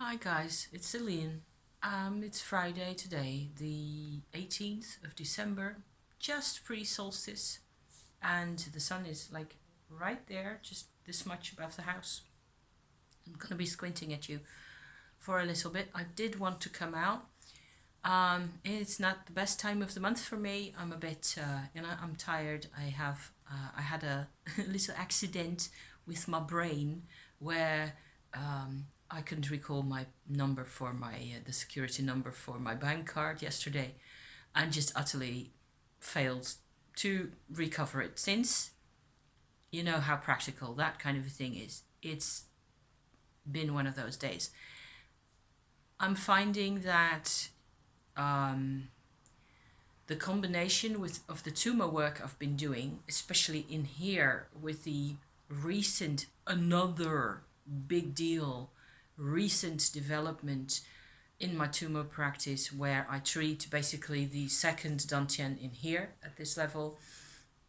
Hi guys, it's Celine. It's Friday today, the 18th of December, just pre-solstice, and the sun is like right there, just this much above the house. I'm gonna be squinting at you for a little bit. I did want to come out. It's not the best time of the month for me. I'm a bit, I'm tired. I had a little accident with my brain where I couldn't recall my number for the security number for my bank card yesterday, and just utterly failed to recover it since. You know how practical that kind of a thing is. It's been one of those days. I'm finding that the combination of the Tummo work I've been doing, especially in here with the recent, another big deal, recent development in my Tummo practice, where I treat basically the second dantian in here at this level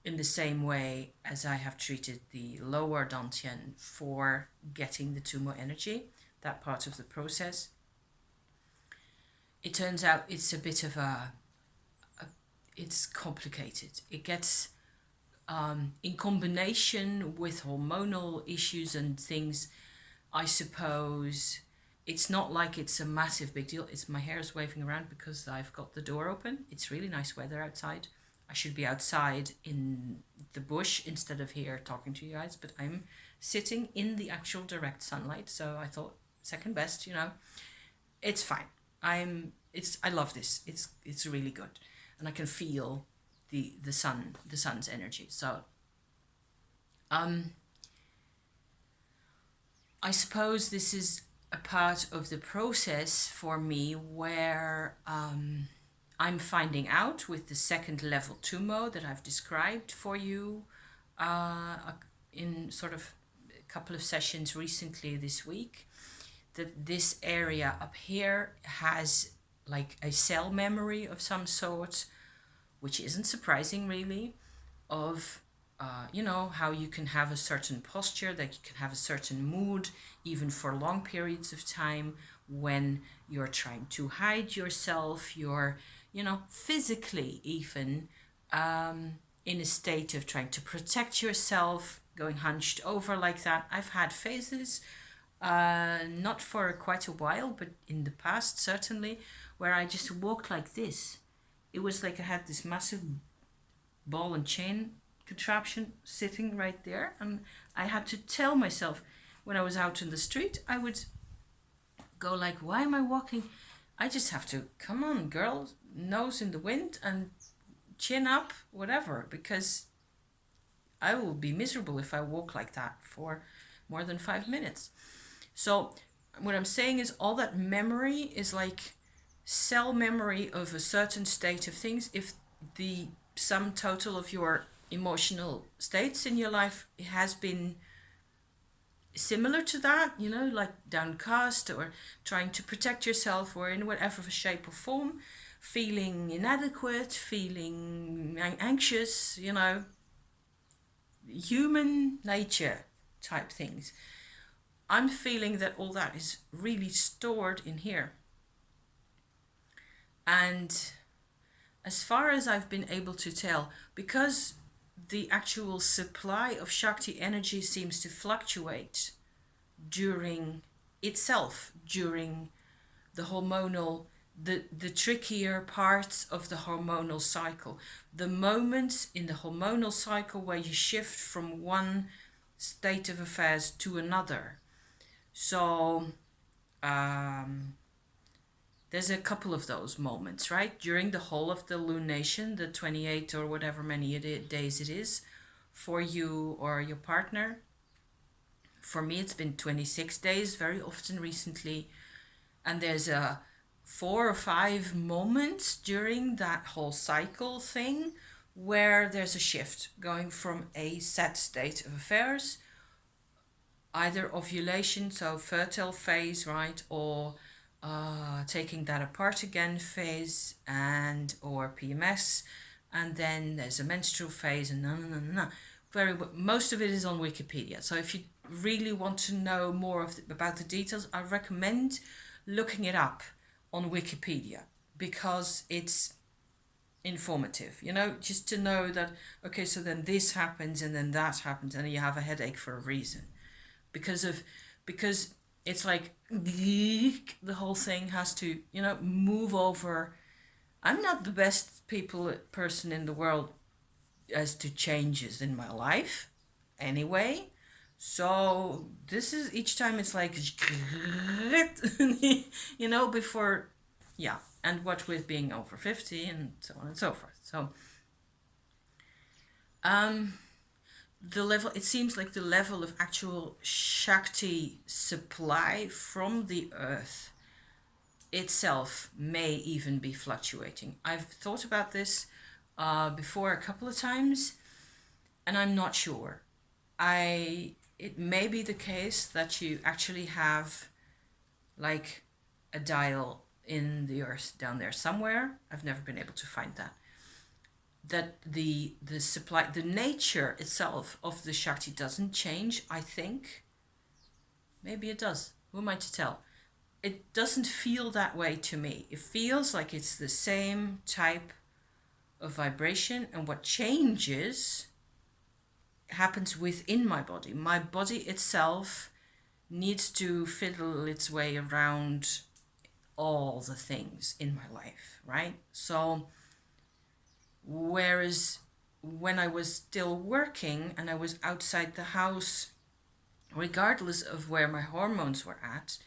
in the same way as I have treated the lower dantian for getting the Tummo energy, that part of the process. It turns out it's a bit of it's complicated. It gets in combination with hormonal issues and things. I suppose it's not like it's a massive big deal. It's my hair is waving around because I've got the door open. It's really nice weather outside. I should be outside in the bush instead of here talking to you guys, but I'm sitting in the actual direct sunlight. So I thought second best, it's fine. I love this. It's really good, and I can feel the sun's energy. So I suppose this is a part of the process for me where I'm finding out with the second level Tummo that I've described for you in sort of a couple of sessions recently this week, that this area up here has like a cell memory of some sort, which isn't surprising really, of how you can have a certain posture, that you can have a certain mood, even for long periods of time when you're trying to hide yourself, you're, physically even in a state of trying to protect yourself, going hunched over like that. I've had phases, not for quite a while, but in the past certainly, where I just walked like this. It was like I had this massive ball and chain contraption sitting right there, and I had to tell myself when I was out in the street, I would go like, why am I walking? I just have to, come on girl, nose in the wind and chin up, whatever, because I will be miserable if I walk like that for more than 5 minutes. So what I'm saying is all that memory is like cell memory of a certain state of things. If the sum total of your emotional states in your life has been similar to that, like downcast or trying to protect yourself or in whatever shape or form, feeling inadequate, feeling anxious, human nature type things. I'm feeling that all that is really stored in here. And as far as I've been able to tell, because the actual supply of Shakti energy seems to fluctuate during the hormonal, the trickier parts of the hormonal cycle, the moments in the hormonal cycle where you shift from one state of affairs to another. So there's a couple of those moments, right? During the whole of the lunation, the 28 or whatever many days it is for you or your partner. For me, it's been 26 days very often recently. And there's 4 or 5 moments during that whole cycle thing where there's a shift going from a set state of affairs, either ovulation, so fertile phase, right, or taking that apart again phase, and or PMS, and then there's a menstrual phase, and no. Most of it is on Wikipedia. So if you really want to know more about the details, I recommend looking it up on Wikipedia because it's informative, just to know that, okay, so then this happens and then that happens and you have a headache for a reason. Because it's like the whole thing has to, move over. I'm not the best person in the world as to changes in my life anyway. So this is each time it's like before, yeah. And what with being over 50 and so on and so forth. So the level, it seems like the level of actual Shakti supply from the earth itself may even be fluctuating. I've thought about this before a couple of times, and I'm not sure. It may be the case that you actually have like a dial in the earth down there somewhere. I've never been able to find that. That the supply, the nature itself of the Shakti doesn't change, I think. Maybe it does. Who am I to tell? It doesn't feel that way to me. It feels like it's the same type of vibration, and what changes happens within my body. My body itself needs to fiddle its way around all the things in my life, right? So, whereas when I was still working and I was outside the house, regardless of where my hormones were at,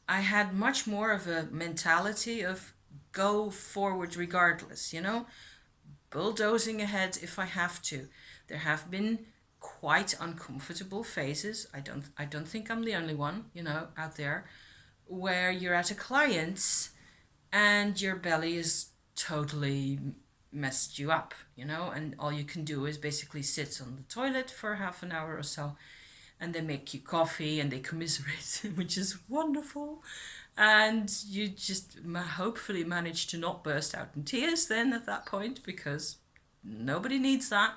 I had much more of a mentality of go forward regardless, bulldozing ahead if I have to. There have been quite uncomfortable phases. I don't think I'm the only one, out there, where you're at a client's and your belly is totally messed you up, and all you can do is basically sit on the toilet for half an hour or so, and they make you coffee and they commiserate, which is wonderful. And you just hopefully manage to not burst out in tears then at that point, because nobody needs that,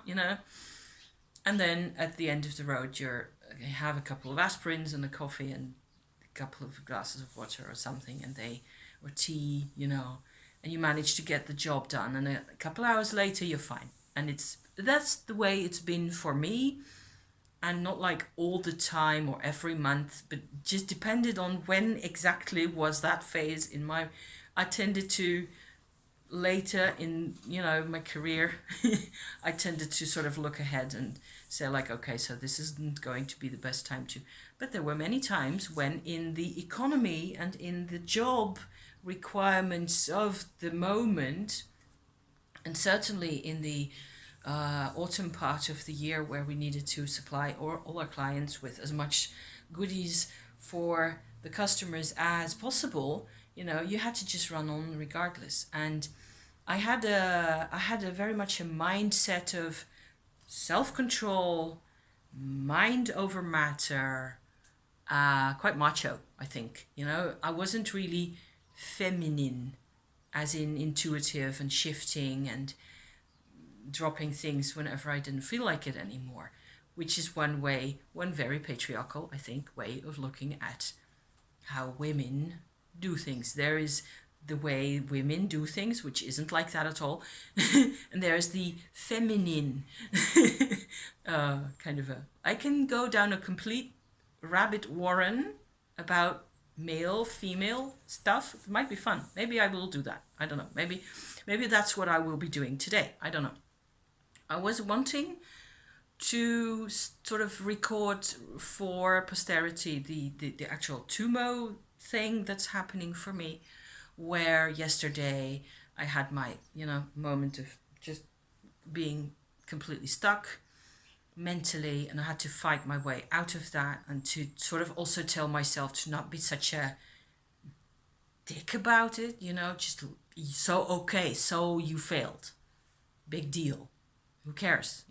And then at the end of the road, you have a couple of aspirins and a coffee and a couple of glasses of water or something, or tea, and you manage to get the job done. And a couple hours later, you're fine. And that's the way it's been for me. And not like all the time or every month, but just depended on when exactly was that phase in my. I tended to later in my career, I tended to sort of look ahead and say like, okay, so this isn't going to be the best time to. But there were many times when in the economy and in the job requirements of the moment, and certainly in the autumn part of the year where we needed to supply all our clients with as much goodies for the customers as possible, you had to just run on regardless. And I had a very much a mindset of self-control, mind over matter, quite macho, I think. I wasn't really feminine, as in intuitive and shifting and dropping things whenever I didn't feel like it anymore, which is one very patriarchal, I think, way of looking at how women do things. There is the way women do things, which isn't like that at all. And there's the feminine kind of I can go down a complete rabbit warren about male, female stuff. It might be fun. Maybe I will do that. I don't know. Maybe that's what I will be doing today. I don't know. I was wanting to sort of record for posterity the actual Tummo thing that's happening for me, where yesterday I had my, moment of just being completely stuck mentally, and I had to fight my way out of that, and to sort of also tell myself to not be such a dick about it, just so okay, so you failed. Big deal. Who cares?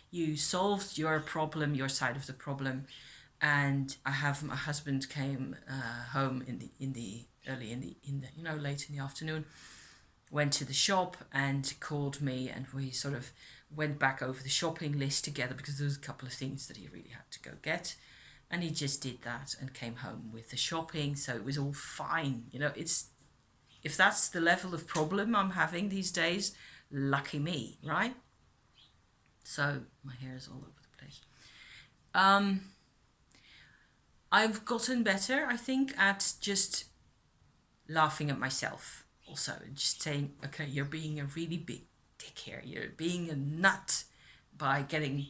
You solved your problem, your side of the problem, and my husband came home in the early in the late in the afternoon, went to the shop and called me, and we sort of went back over the shopping list together because there was a couple of things that he really had to go get. And he just did that and came home with the shopping, so it was all fine. If that's the level of problem I'm having these days, lucky me, right? So my hair is all over the place. I've gotten better, I think, at just laughing at myself. Also, just saying, okay, you're being a really big dick here. You're being a nut by getting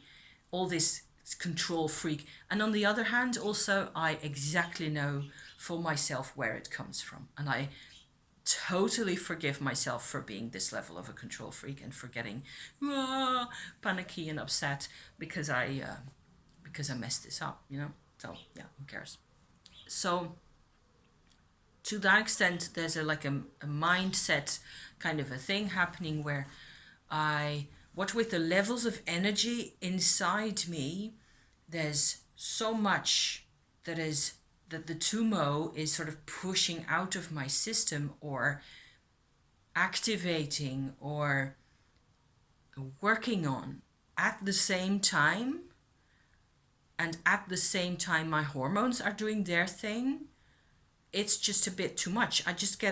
all this control freak. And on the other hand, also, I exactly know for myself where it comes from. And I totally forgive myself for being this level of a control freak and for getting panicky and upset because I messed this up, So yeah, who cares? So to that extent, there's a mindset kind of a thing happening where what with the levels of energy inside me, there's so much that the Tummo is sort of pushing out of my system or activating or working on at the same time. And at the same time, my hormones are doing their thing. It's just a bit too much. I just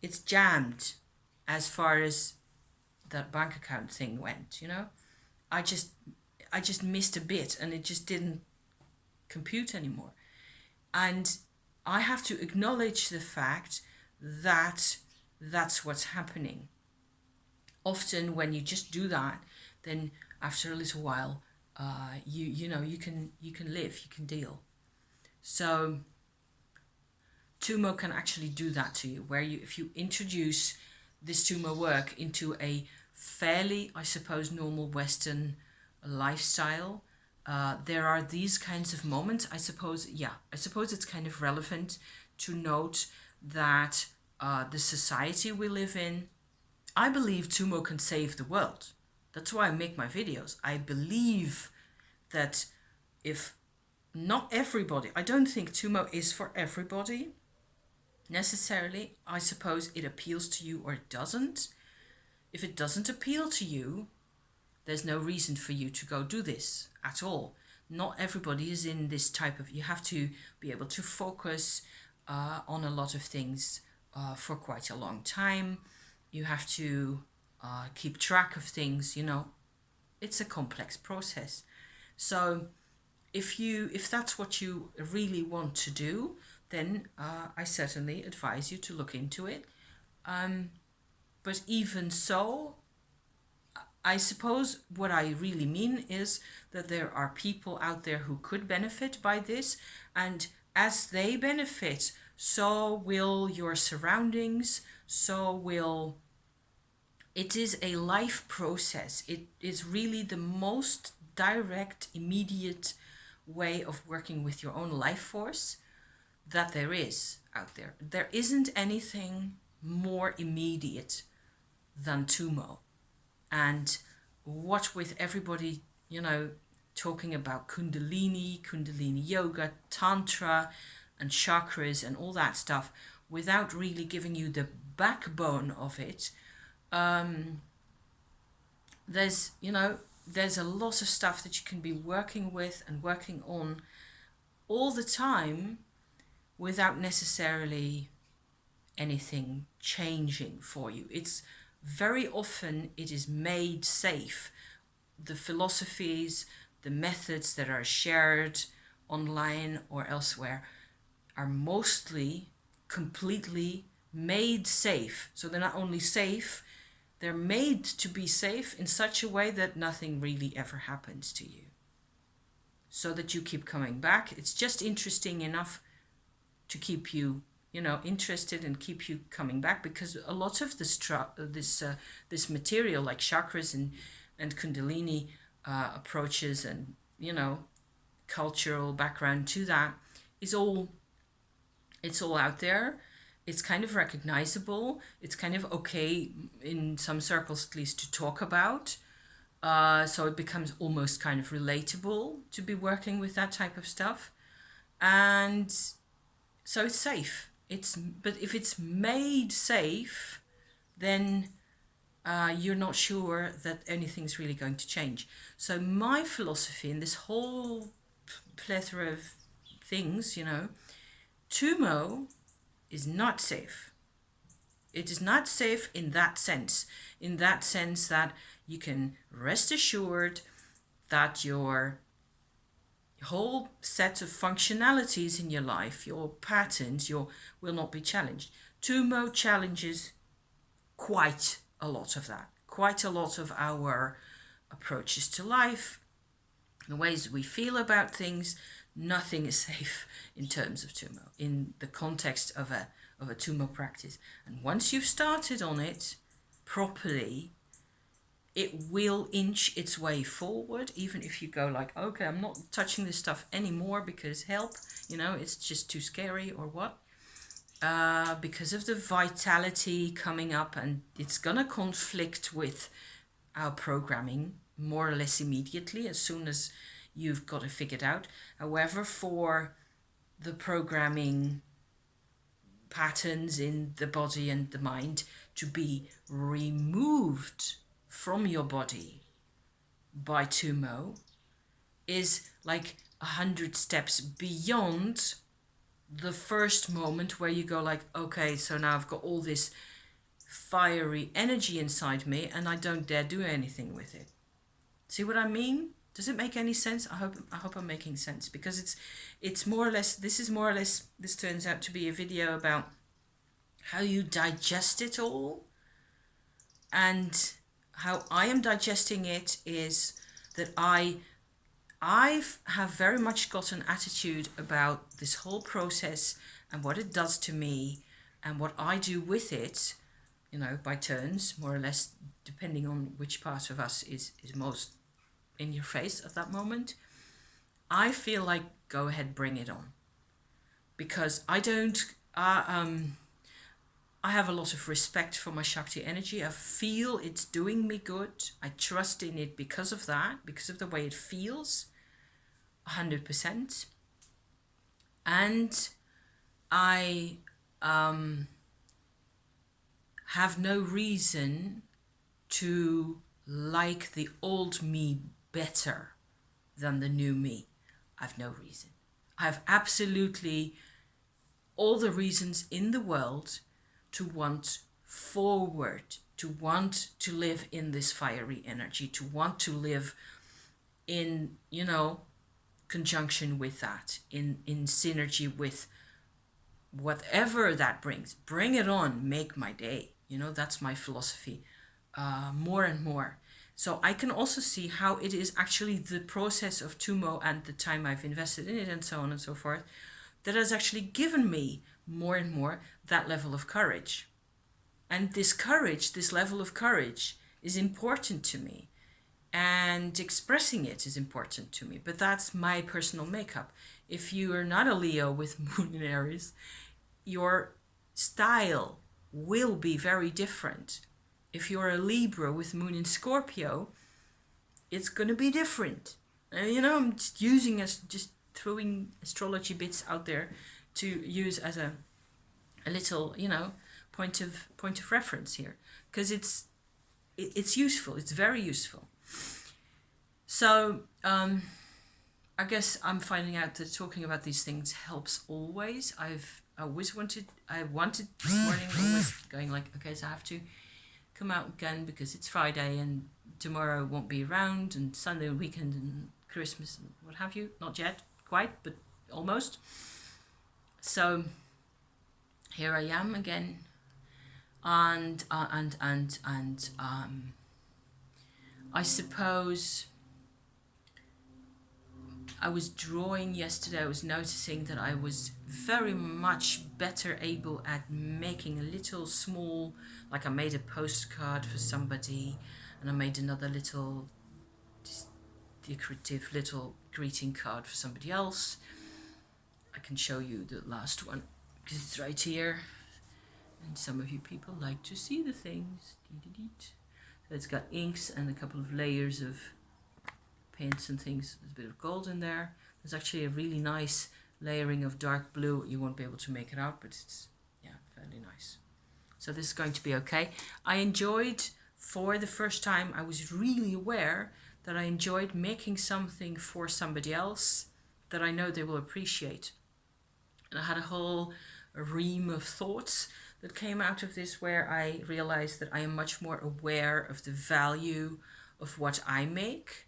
it's jammed as far as that bank account thing went, I just missed a bit and it just didn't compute anymore. And I have to acknowledge the fact that that's what's happening. Often when you just do that, then after a little while, you can live, you can deal. So Tummo can actually do that to you, where if you introduce this Tummo work into a fairly, I suppose, normal Western lifestyle, there are these kinds of moments. I suppose it's kind of relevant to note that the society we live in, I believe Tummo can save the world. That's why I make my videos. I believe that if not everybody, I don't think Tummo is for everybody necessarily. I suppose it appeals to you or it doesn't. If it doesn't appeal to you, there's no reason for you to go do this at all. Not everybody is in this type of, you have to be able to focus on a lot of things for quite a long time. You have to keep track of things, it's a complex process. So if that's what you really want to do, then I certainly advise you to look into it. But even so, I suppose what I really mean is that there are people out there who could benefit by this, and as they benefit, so will your surroundings, it is a life process. It is really the most direct, immediate way of working with your own life force that there is out there. There isn't anything more immediate than Tummo. And what with everybody, talking about Kundalini yoga, Tantra, and chakras and all that stuff, without really giving you the backbone of it, there's a lot of stuff that you can be working with and working on all the time without necessarily anything changing for you. It's very often it is made safe. The philosophies, the methods that are shared online or elsewhere are mostly completely made safe. So they're not only safe, they're made to be safe in such a way that nothing really ever happens to you. So that you keep coming back. It's just interesting enough to keep you, interested and keep you coming back, because a lot of this material, like chakras and Kundalini approaches and cultural background to that, it's all out there. It's kind of recognizable. It's kind of okay in some circles, at least, to talk about. So it becomes almost kind of relatable to be working with that type of stuff, and so it's safe. But if it's made safe, then you're not sure that anything's really going to change. So my philosophy in this whole plethora of things, Tummo is not safe. It is not safe in that sense that you can rest assured that your whole set of functionalities in your life, your patterns, will not be challenged. Tummo challenges quite a lot of that, quite a lot of our approaches to life, the ways we feel about things. Nothing is safe in terms of Tummo, in the context of a Tummo practice. And once you've started on it properly, it will inch its way forward, even if you go like, okay, I'm not touching this stuff anymore because help, it's just too scary or what. Because of the vitality coming up, and it's gonna conflict with our programming more or less immediately as soon as you've got it figured out. However, for the programming patterns in the body and the mind to be removed from your body by Tummo is like 100 steps beyond the first moment where you go like, okay, so now I've got all this fiery energy inside me and I don't dare do anything with it. See what I mean? Does it make any sense? I hope I'm making sense, because it's more or less, this turns out to be a video about how you digest it all. And how I am digesting it is that I have very much got an attitude about this whole process and what it does to me and what I do with it, by turns, more or less, depending on which part of us is most in your face at that moment. I feel like, go ahead, bring it on. Because I don't, I have a lot of respect for my Shakti energy. I feel it's doing me good. I trust in it because of that, because of the way it feels, 100%. And I have no reason to like the old me better than the new me. I've no reason. I have absolutely all the reasons in the world to want forward, to want to live in this fiery energy, to want to live in, conjunction with that, in synergy with whatever that brings. Bring it on, make my day. That's my philosophy, more and more. So I can also see how it is actually the process of Tummo and the time I've invested in it and so on and so forth that has actually given me more and more that level of courage. And this courage, this level of courage, is important to me. And expressing it is important to me. But that's my personal makeup. If you are not a Leo with Moon in Aries, your style will be very different. If you're a Libra with Moon in Scorpio, it's going to be different. I'm just throwing astrology bits out there to use as a little, point of reference here, because it's useful. It's very useful. So I guess I'm finding out that talking about these things helps always. I wanted this morning, always going like, okay, so I have to come out again because it's Friday and tomorrow won't be around, and Sunday weekend and Christmas and what have you. Not yet, quite, but almost. So here I am again, and I suppose I was drawing yesterday. I was noticing that I was very much better able at making a little small, like I made a postcard for somebody, and I made another little decorative little greeting card for somebody else. I can show you the last one because it's right here, and some of you people like to see the things. So it's got inks and a couple of layers of paints and things. There's a bit of gold in there. There's actually a really nice layering of dark blue. You won't be able to make it out, but it's fairly nice. So this is going to be okay. I enjoyed, for the first time, I was really aware that I enjoyed making something for somebody else that I know they will appreciate. And I had a whole ream of thoughts that came out of this, where I realized that I am much more aware of the value of what I make,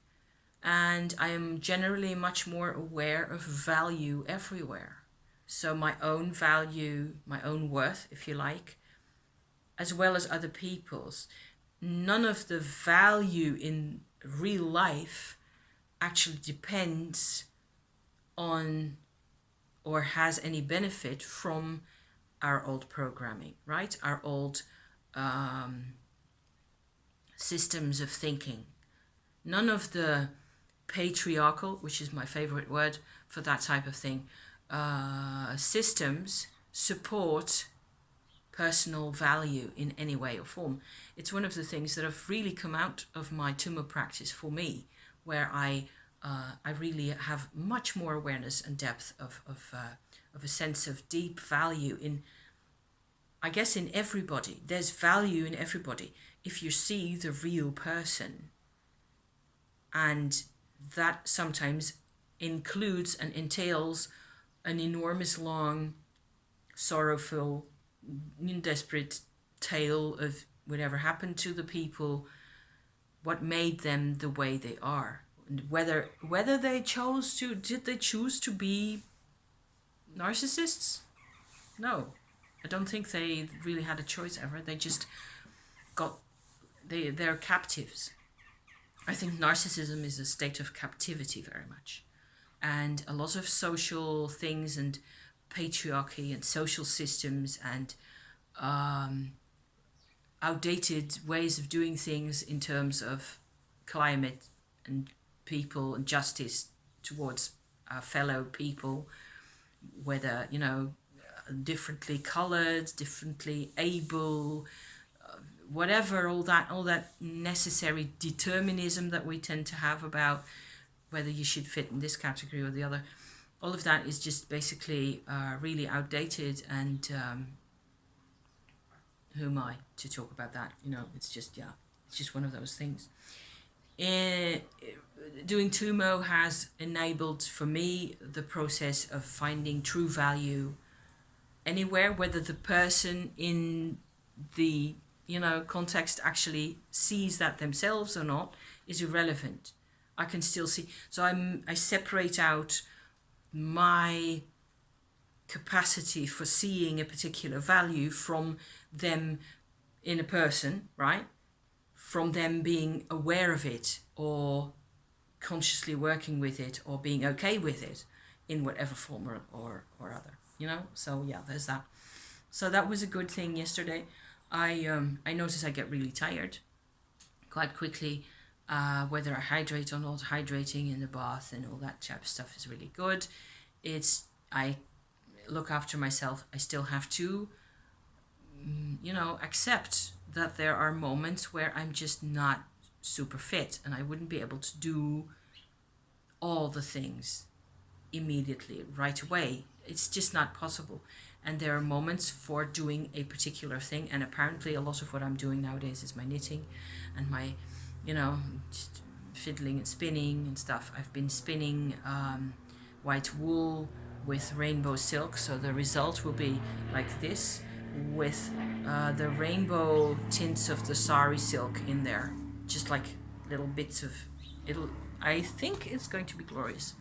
and I am generally much more aware of value everywhere. So my own value, my own worth, if you like, as well as other people's. None of the value in real life actually depends on or has any benefit from our old programming, right? Our old systems of thinking. None of the patriarchal, which is my favorite word for that type of thing, systems support personal value in any way or form. It's one of the things that have really come out of my Tummo practice for me, where I really have much more awareness and depth of a sense of deep value in, I guess, in everybody. There's value in everybody if you see the real person. And that sometimes includes and entails an enormous, long, sorrowful, desperate tale of whatever happened to the people, what made them the way they are, and whether they did they choose to be narcissists? No, I don't think they really had a choice ever. They just they're captives. I think narcissism is a state of captivity very much, and a lot of social things and patriarchy and social systems and outdated ways of doing things in terms of climate and people and justice towards our fellow people, whether, differently colored, differently able, whatever, all that necessary determinism that we tend to have about whether you should fit in this category or the other. All of that is just basically really outdated, and who am I to talk about that? It's just one of those things. Doing Tummo has enabled for me the process of finding true value anywhere, whether the person in the context actually sees that themselves or not is irrelevant. I can still see. So I separate out my capacity for seeing a particular value from them in a person, right? From them being aware of it or consciously working with it or being okay with it in whatever form or other, So yeah, there's that. So that was a good thing yesterday. I notice I get really tired quite quickly. Whether I hydrate or not, hydrating in the bath and all that type of stuff is really good. I look after myself. I still have to, accept that there are moments where I'm just not super fit and I wouldn't be able to do all the things immediately, right away. It's just not possible. And there are moments for doing a particular thing, and apparently a lot of what I'm doing nowadays is my knitting and my, just fiddling and spinning and stuff. I've been spinning white wool with rainbow silk, so the result will be like this, with the rainbow tints of the sari silk in there, just like little bits of it'll. I think it's going to be glorious.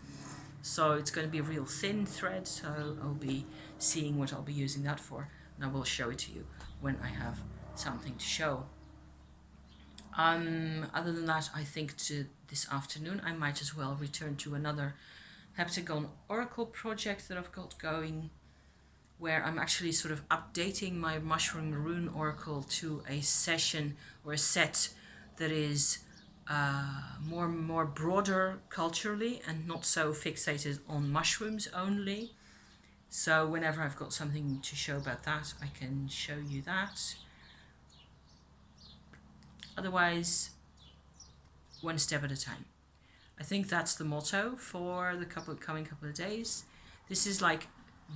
So it's going to be a real thin thread, so I'll be seeing what I'll be using that for, and I will show it to you when I have something to show. Other than that, I think this afternoon I might as well return to another Heptagon Oracle project that I've got going, where I'm actually sort of updating my Mushroom Rune Oracle to a session or a set that is more broader culturally and not so fixated on mushrooms only. So whenever I've got something to show about that, I can show you that. Otherwise, one step at a time. I think that's the motto for the coming couple of days. This is like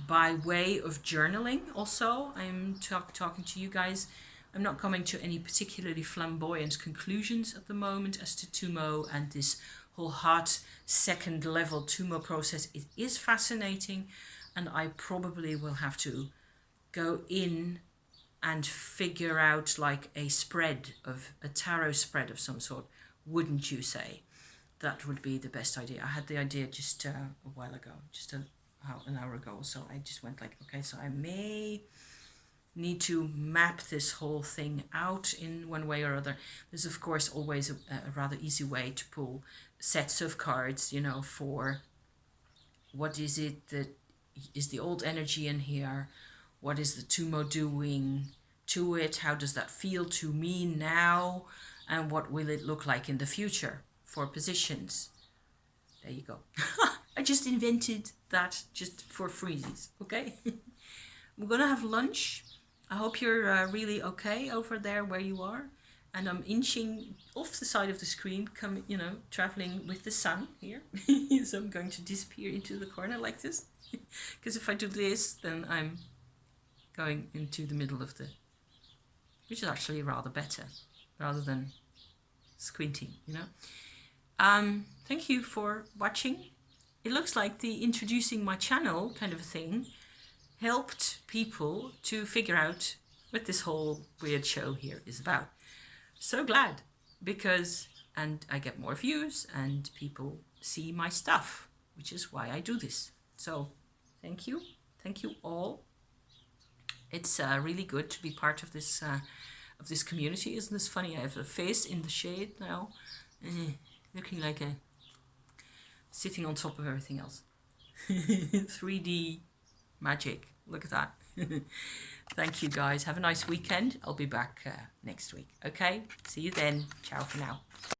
by way of journaling also. I'm talking to you guys. I'm not coming to any particularly flamboyant conclusions at the moment as to Tummo and this whole heart second level Tummo process. It is fascinating, and I probably will have to go in and figure out like a tarot spread of some sort, wouldn't you say? That would be the best idea. I had the idea just a while ago, just an hour ago. So I just went like, okay, so I may need to map this whole thing out in one way or other. There's of course always a rather easy way to pull sets of cards, for what is it that is the old energy in here, what is the Tummo doing to it, how does that feel to me now, and what will it look like in the future for positions. There you go. I just invented that just for freezies, okay? We're gonna have lunch. I hope you're really okay over there where you are. And I'm inching off the side of the screen, traveling with the sun here. So I'm going to disappear into the corner like this. Because if I do this, then I'm going into the middle of which is actually rather better, rather than squinting, Thank you for watching. It looks like the introducing my channel kind of a thing helped people to figure out what this whole weird show here is about. So glad, and I get more views and people see my stuff, which is why I do this. So thank you all. It's really good to be part of this community. Isn't this funny? I have a face in the shade now, looking like sitting on top of everything else. 3D magic. Look at that. Thank you guys. Have a nice weekend. I'll be back next week. Okay? See you then. Ciao for now.